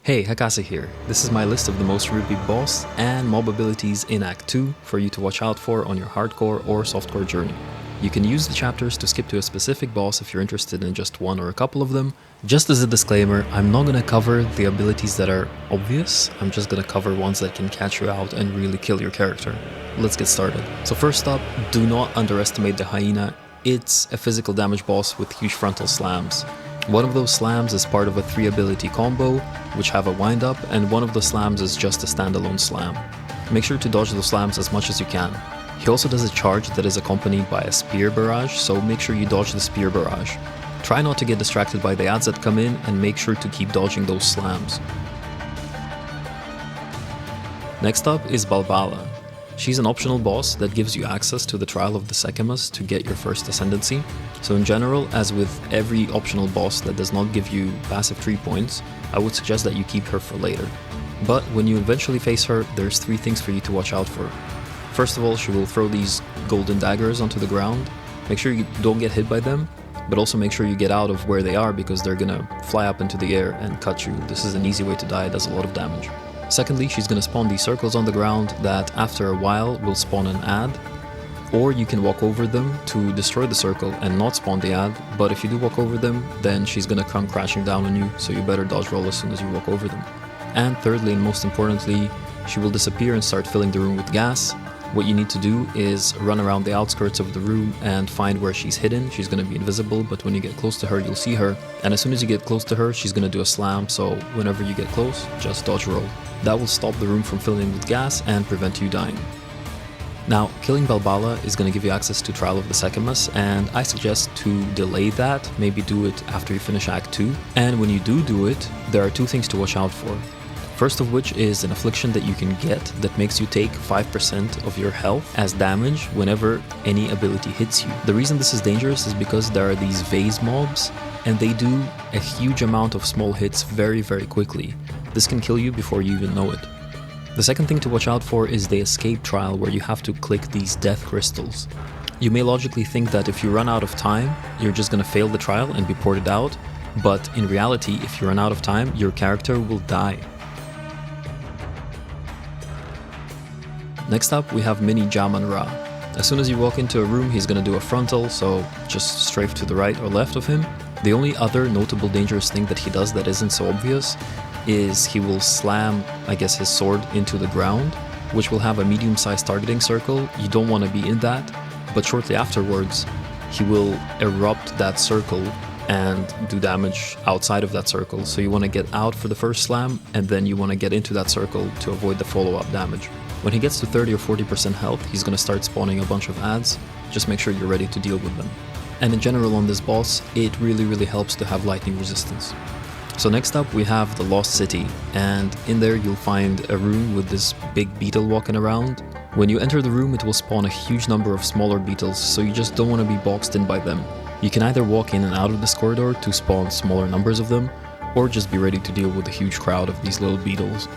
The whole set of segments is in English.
Hey, Hakase here. This is my list of the most rupee boss and mob abilities in Act 2 for you to watch out for on your hardcore or softcore journey. You can use the chapters to skip to a specific boss if you're interested in just one or a couple of them. Just as a disclaimer, I'm not going to cover the abilities that are obvious, I'm just going to cover ones that can catch you out and really kill your character. Let's get started. So first up, do not underestimate the Hyena. It's a physical damage boss with huge frontal slams. One of those slams is part of a 3 ability combo, which have a wind up, and one of the slams is just a standalone slam. Make sure to dodge those slams as much as you can. He also does a charge that is accompanied by a spear barrage, so make sure you dodge the spear barrage. Try not to get distracted by the adds that come in, and make sure to keep dodging those slams. Next up is Balbala. She's an optional boss that gives you access to the trial of the Sekhemas to get your first ascendancy. So in general, as with every optional boss that does not give you passive 3 points, I would suggest that you keep her for later. But when you eventually face her, there's 3 things for you to watch out for. First of all, she will throw these golden daggers onto the ground. Make sure you don't get hit by them, but also make sure you get out of where they are because they're gonna fly up into the air and cut you. This is an easy way to die, it does a lot of damage. Secondly, she's going to spawn these circles on the ground that after a while will spawn an ad, or you can walk over them to destroy the circle and not spawn the ad, but if you do walk over them, then she's going to come crashing down on you, so you better dodge roll as soon as you walk over them. And thirdly, and most importantly, she will disappear and start filling the room with gas. What you need to do is run around the outskirts of the room and find where she's hidden. She's going to be invisible, but when you get close to her, you'll see her. And as soon as you get close to her, she's going to do a slam, so whenever you get close, just dodge roll. That will stop the room from filling with gas and prevent you dying. Now, killing Balbala is going to give you access to Trial of the Sekhemas, and I suggest to delay that, maybe do it after you finish Act 2. And when you do it, there are 2 things to watch out for. First of which is an affliction that you can get that makes you take 5% of your health as damage whenever any ability hits you. The reason this is dangerous is because there are these vase mobs, and they do a huge amount of small hits very quickly. This can kill you before you even know it. The second thing to watch out for is the escape trial, where you have to click these death crystals. You may logically think that if you run out of time, you're just gonna fail the trial and be ported out, but in reality, if you run out of time, your character will die. Next up, we have Mini Jamanra. As soon as you walk into a room, he's gonna do a frontal, so just strafe to the right or left of him. The only other notable dangerous thing that he does that isn't so obvious is he will slam, his sword into the ground, which will have a medium-sized targeting circle. You don't want to be in that, but shortly afterwards, he will erupt that circle and do damage outside of that circle. So you want to get out for the first slam, and then you want to get into that circle to avoid the follow-up damage. When he gets to 30 or 40% health, he's going to start spawning a bunch of adds. Just make sure you're ready to deal with them. And in general on this boss, it really helps to have lightning resistance. So next up we have the Lost City, and in there you'll find a room with this big beetle walking around. When you enter the room, it will spawn a huge number of smaller beetles, so you just don't want to be boxed in by them. You can either walk in and out of this corridor to spawn smaller numbers of them, or just be ready to deal with a huge crowd of these little beetles.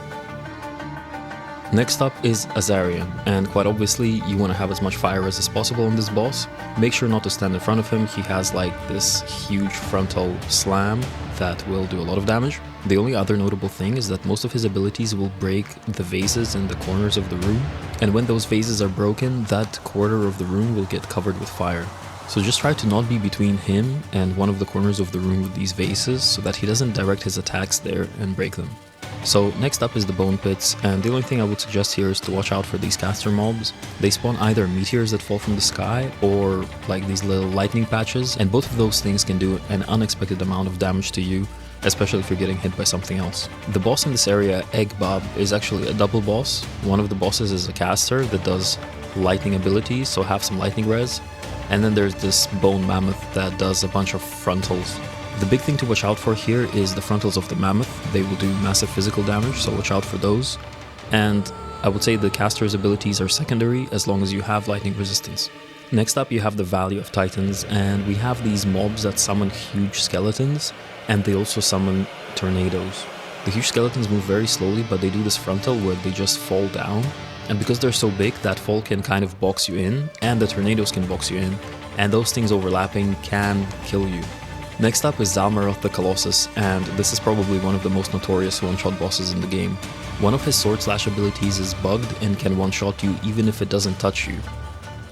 Next up is Azarian, and quite obviously you want to have as much fire as is possible on this boss. Make sure not to stand in front of him. He has this huge frontal slam that will do a lot of damage. The only other notable thing is that most of his abilities will break the vases in the corners of the room, and when those vases are broken, that quarter of the room will get covered with fire. So just try to not be between him and one of the corners of the room with these vases so that he doesn't direct his attacks there and break them. So next up is the Bone Pits, and the only thing I would suggest here is to watch out for these caster mobs. They spawn either meteors that fall from the sky or these little lightning patches, and both of those things can do an unexpected amount of damage to you, especially if you're getting hit by something else. The boss in this area, Ekbab, is actually a double boss. One of the bosses is a caster that does lightning abilities, so have some lightning res, and then there's this Bone Mammoth that does a bunch of frontals. The big thing to watch out for here is the frontals of the Mammoth. They will do massive physical damage, so watch out for those. And I would say the caster's abilities are secondary as long as you have lightning resistance. Next up you have the Valley of Titans, and we have these mobs that summon huge skeletons, and they also summon tornadoes. The huge skeletons move very slowly, but they do this frontal where they just fall down. And because they're so big, that fall can kind of box you in, and the tornadoes can box you in, and those things overlapping can kill you. Next up is Zalmarath the Colossus, and this is probably one of the most notorious one-shot bosses in the game. One of his sword slash abilities is bugged and can one-shot you even if it doesn't touch you.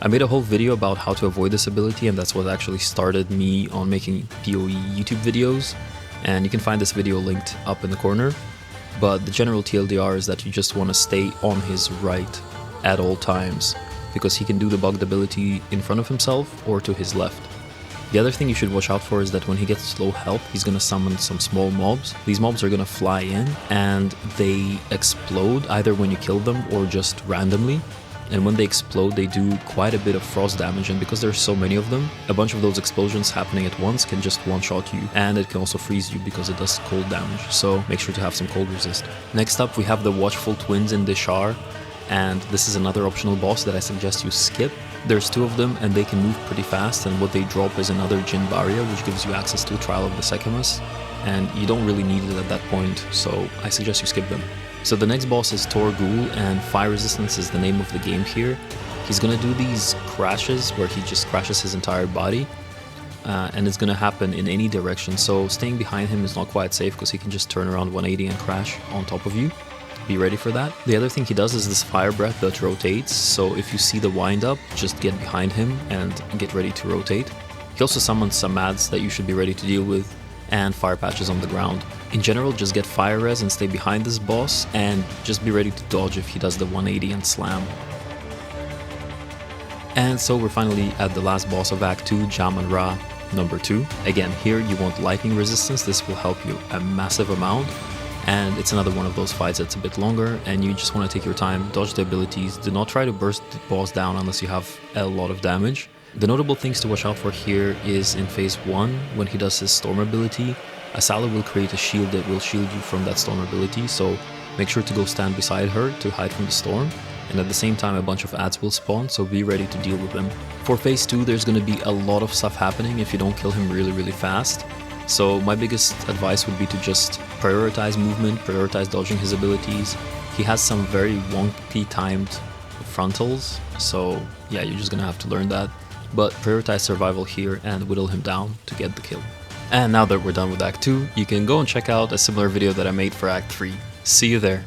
I made a whole video about how to avoid this ability, and that's what actually started me on making PoE YouTube videos, and you can find this video linked up in the corner. But the general TLDR is that you just want to stay on his right at all times, because he can do the bugged ability in front of himself or to his left. The other thing you should watch out for is that when he gets low health, he's going to summon some small mobs. These mobs are going to fly in and they explode either when you kill them or just randomly. And when they explode, they do quite a bit of frost damage, and because there's so many of them, a bunch of those explosions happening at once can just one-shot you, and it can also freeze you because it does cold damage, so make sure to have some cold resist. Next up we have the Watchful Twins in Deshar, and this is another optional boss that I suggest you skip. There's two of them and they can move pretty fast, and what they drop is another Jin Barrier, which gives you access to Trial of the Sekhemas, and you don't really need it at that point, so I suggest you skip them. So the next boss is Tor Gul, and Fire Resistance is the name of the game here. He's gonna do these crashes where he just crashes his entire body, and it's gonna happen in any direction, so staying behind him is not quite safe because he can just turn around 180 and crash on top of you. Be ready for that. The other thing he does is this fire breath that rotates, so if you see the wind up, just get behind him and get ready to rotate. He also summons some ads that you should be ready to deal with, and fire patches on the ground. In general, just get fire res and stay behind this boss, and just be ready to dodge if he does the 180 and slam. And so we're finally at the last boss of Act 2, Jamanra number 2. Again, here you want lightning resistance. This will help you a massive amount. And it's another one of those fights that's a bit longer, and you just want to take your time, dodge the abilities, do not try to burst the boss down unless you have a lot of damage. The notable things to watch out for here is in phase 1, when he does his storm ability, Asala will create a shield that will shield you from that storm ability, so make sure to go stand beside her to hide from the storm, and at the same time a bunch of ads will spawn, so be ready to deal with them. For phase 2 there's going to be a lot of stuff happening if you don't kill him really fast. So my biggest advice would be to just prioritize movement, prioritize dodging his abilities. He has some very wonky timed frontals, so yeah, you're just gonna have to learn that. But prioritize survival here and whittle him down to get the kill. And now that we're done with Act 2, you can go and check out a similar video that I made for Act 3. See you there.